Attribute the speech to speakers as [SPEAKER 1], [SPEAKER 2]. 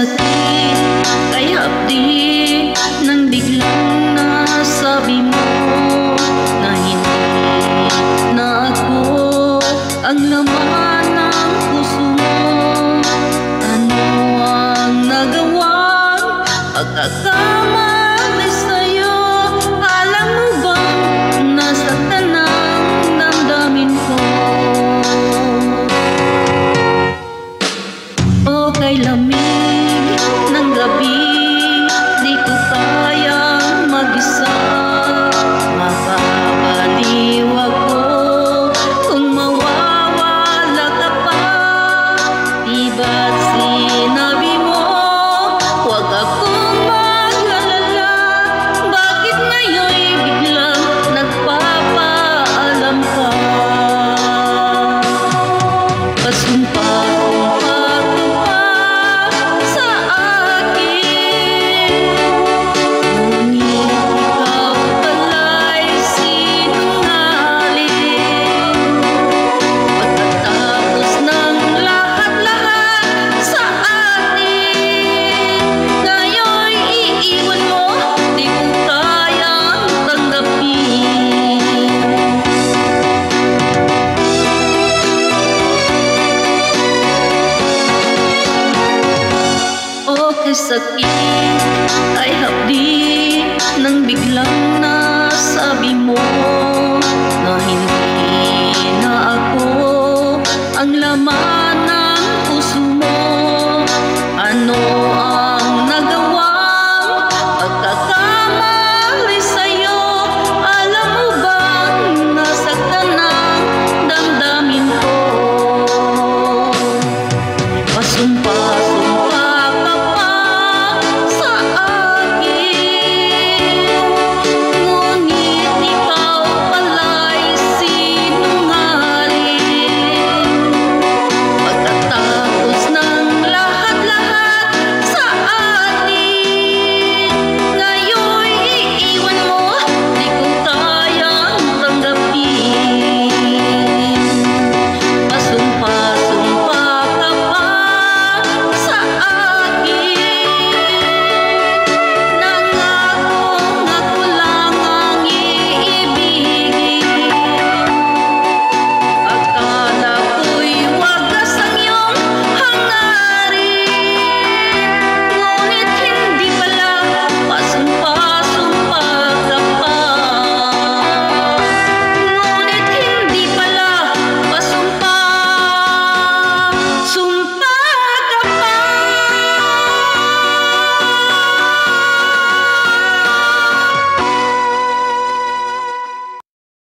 [SPEAKER 1] sakit ay hapdi nang biglang nasabi mo na hindi na ako ang laman ng puso mo. Ano ang nagawang pagkakamali sa'yo? Alam mo bang nasaktan ang damdamin ko? O kay lamig ng gabi, di ko kayang mag-isa. Mapapaliw ako kung mawawala ka pa. Di ba't sinabi mo huwag akong mag-alala? Bakit ngayon'y biglang nagpapaalam ka? Pasumpa sakit ay hapdi nang biglang nasabi mo na hindi na ako ang laman